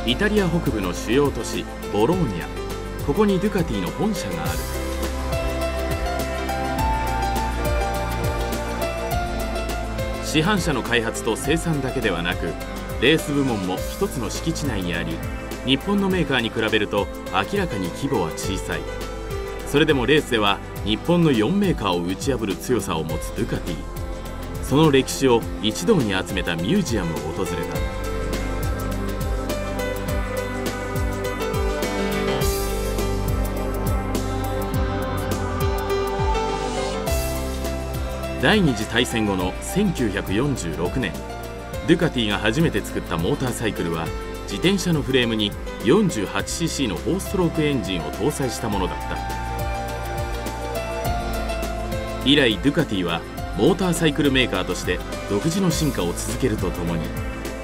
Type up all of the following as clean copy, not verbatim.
イタリア北部の主要都市ボローニャ。ここにドゥカティの本社がある。市販車の開発と生産だけではなく、レース部門も一つの敷地内にあり、日本のメーカーに比べると明らかに規模は小さい。それでもレースでは日本の4メーカーを打ち破る強さを持つドゥカティ。その歴史を一堂に集めたミュージアムを訪れた。第二次大戦後の1946年、ドゥカティが初めて作ったモーターサイクルは、自転車のフレームに 48cc の4ストロークエンジンを搭載したものだった。以来ドゥカティはモーターサイクルメーカーとして独自の進化を続けるとともに、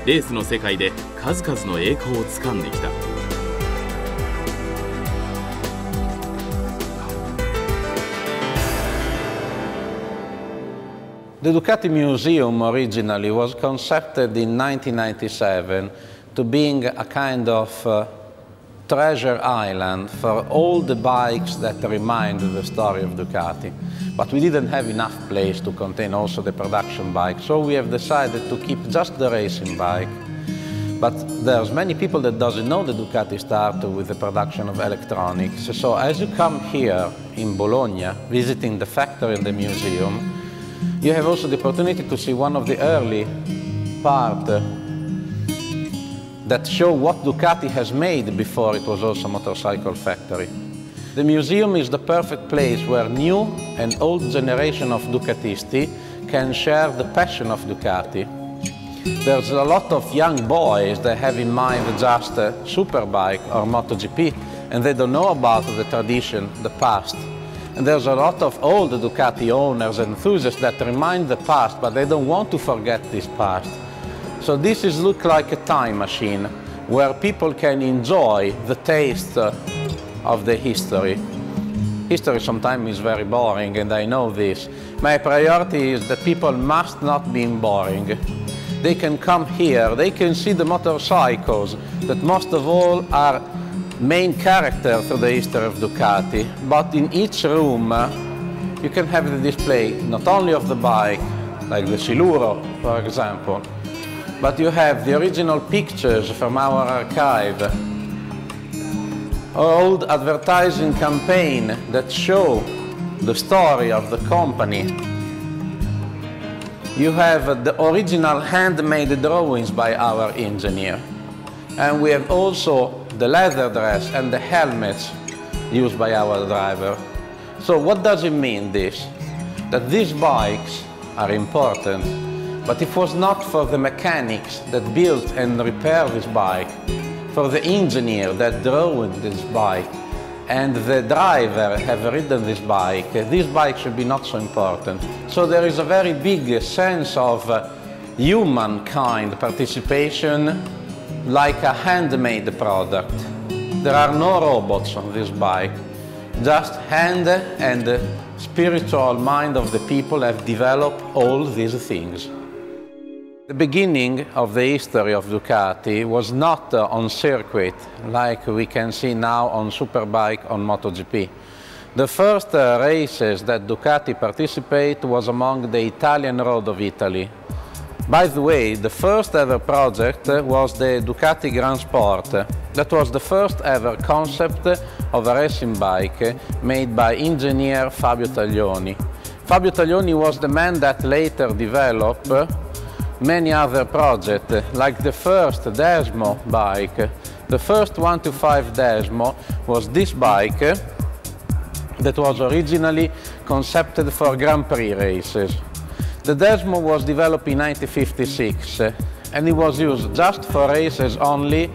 レースの世界で数々の栄光をつかんできた。The Ducati Museum originally was conceived in 1997 to being a kind of treasure island for all the bikes that remind the story of Ducati. But we didn't have enough place to contain also the production bike, so we have decided to keep just the racing bike. But there's many people that doesn't know that Ducati started with the production of electronics. So as you come here in Bologna, visiting the factory and the museum, you have also the opportunity to see one of the early parts that show what Ducati has made before it was also a motorcycle factory. The museum is the perfect place where new and old generation of Ducatisti can share the passion of Ducati. There's a lot of young boys that have in mind just a superbike or MotoGP, and they don't know about the tradition, the past. And there's a lot of old Ducati owners and enthusiasts that remind the past, but they don't want to forget this past. So this is look like a time machine where people can enjoy the taste of the history. History sometimes is very boring, and I know this. My priority is that people must not be boring. They can come here, they can see the motorcycles that most of all are main character through the history of Ducati, but in each room you can have the display not only of the bike, like the Siluro for example, but you have the original pictures from our archive, old advertising campaign that show the story of the company. You have the original handmade drawings by our engineer, and we have also the leather dress and the helmets used by our driver. So what does it mean this? That these bikes are important, but if it was not for the mechanics that built and repaired this bike, for the engineer that drew this bike, and the driver have ridden this bike should be not so important. So there is a very big sense of humankind participation, like a handmade product. There are no robots on this bike, just hand and the spiritual mind of the people have developed all these things. The beginning of the history of Ducati was not on circuit like we can see now on Superbike on MotoGP. The first races that Ducati participated was among the Italian road of Italy. By the way, the first ever project was the Ducati Grand Sport. That was the first ever concept of a racing bike made by engineer Fabio Taglioni. Fabio Taglioni was the man that later developed many other projects, like the first Desmo bike. The first 125 Desmo was this bike that was originally conceived for Grand Prix races. The Desmo was developed in 1956 and it was used just for races only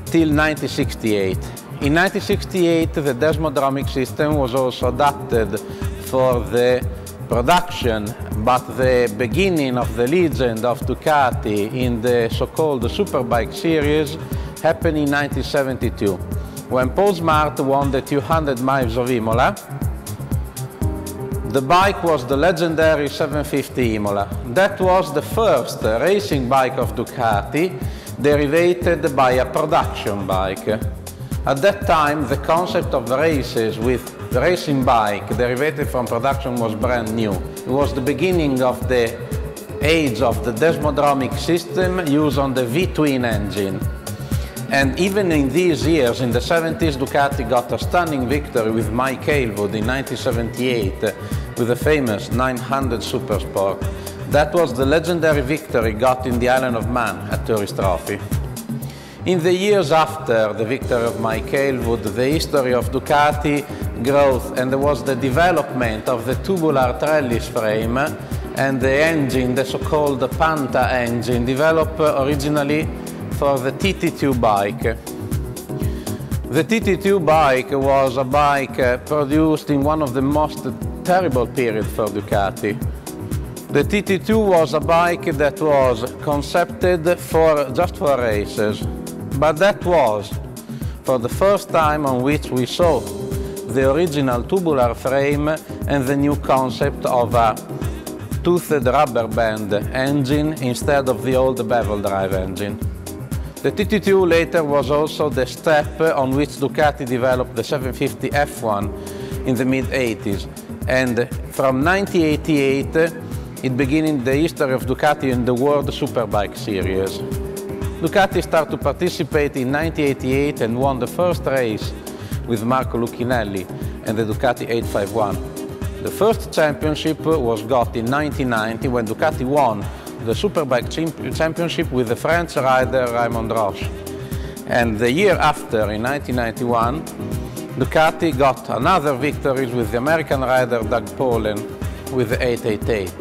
till 1968. In 1968 the Desmodromic system was also adapted for the production, but the beginning of the legend of Ducati in the so-called Superbike series happened in 1972 when Paul Smart won the 200 miles of Imola. The bike was the legendary 750 Imola. That was the first racing bike of Ducati derivated by a production bike. At that time, the concept of races with the racing bike derivated from production was brand new. It was the beginning of the age of the desmodromic system used on the V-twin engine. And even in these years, in the 70s, Ducati got a stunning victory with Mike Aylwood in 1978 with the famous 900 Supersport. That was the legendary victory got in the Isle of Man at Tourist Trophy. In the years after the victory of Mike Aylwood, the history of Ducati growth, and there was the development of the tubular trellis frame and the engine, the so-called Panta engine, developed originally for the TT2 bike. The TT2 bike was a bike produced in one of the most terrible periods for Ducati. The TT2 was a bike that was conceived just for races, but that was for the first time on which we saw the original tubular frame and the new concept of a toothed rubber band engine instead of the old bevel drive engine. The TT2 later was also the step on which Ducati developed the 750 F1 in the mid-80s, and from 1988 it began the history of Ducati in the World Superbike Series. Ducati started to participate in 1988 and won the first race with Marco Lucchinelli and the Ducati 851. The first championship was got in 1990 when Ducati won the Superbike Championship with the French rider Raymond Roche. And the year after, in 1991, Ducati got another victory with the American rider Doug Polen with the 888.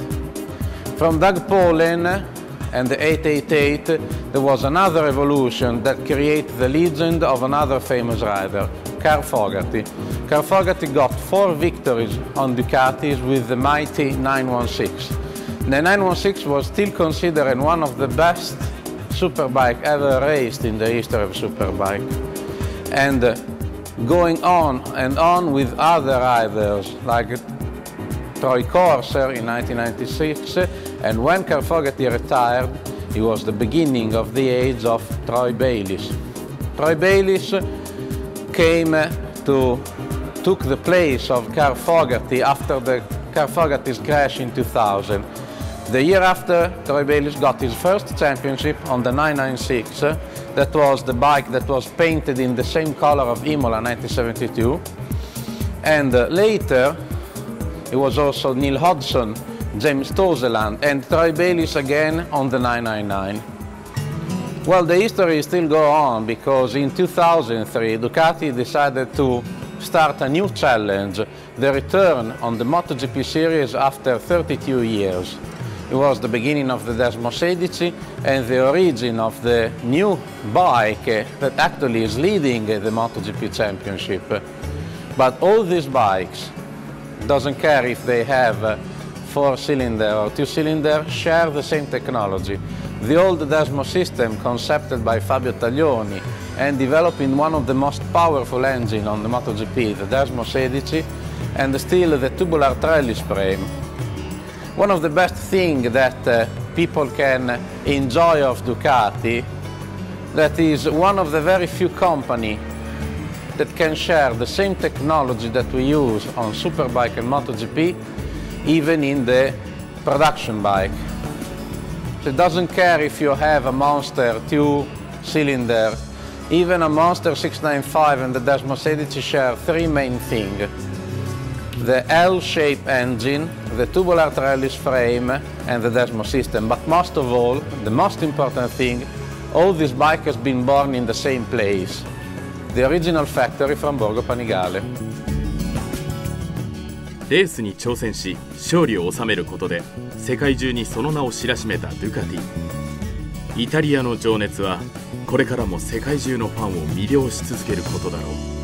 From Doug Polen and the 888, there was another evolution that created the legend of another famous rider, Carl Fogarty. Carl Fogarty got 4 victories on Ducatis with the mighty 916. The 916 was still considered one of the best superbike ever raced in the history of superbike. And going on and on with other riders like Troy Corser in 1996, and when Carl Fogarty retired, it was the beginning of the age of Troy Bayliss. Troy Bayliss took the place of Carl Fogarty after the Carl Fogarty's crash in 2000. The year after, Troy Bayliss got his first championship on the 996. That was the bike that was painted in the same color of Imola 1972. And later, it was also Neil Hodgson, James Toseland, and Troy Bayliss again on the 999. Well, the history still goes on because in 2003, Ducati decided to start a new challenge, the return on the MotoGP series after 32 years. It was the beginning of the Desmo 16 and the origin of the new bike that actually is leading the MotoGP championship. But all these bikes, doesn't care if they have 4-cylinder or 2-cylinder, share the same technology. The old Desmo system, conceived by Fabio Taglioni and developed in one of the most powerful engines on the MotoGP, the Desmo 16, and still the tubular trellis frame. One of the best things that people can enjoy of Ducati, that is one of the very few companies that can share the same technology that we use on Superbike and MotoGP, even in the production bike. So it doesn't care if you have a Monster 2-cylinder, even a Monster 695 and the Desmo 16 share 3 main things. The L-shaped engine, the tubular trellis frame and the Desmo system, but most of all, the most important thing, all this bike has been born in the same place, the original factory from Borgo Panigale. レースに挑戦し勝利を収めることで世界中にその名を知らしめたドゥカティ。イタリアの情熱はこれからも世界中のファンを魅了し続けることだろう。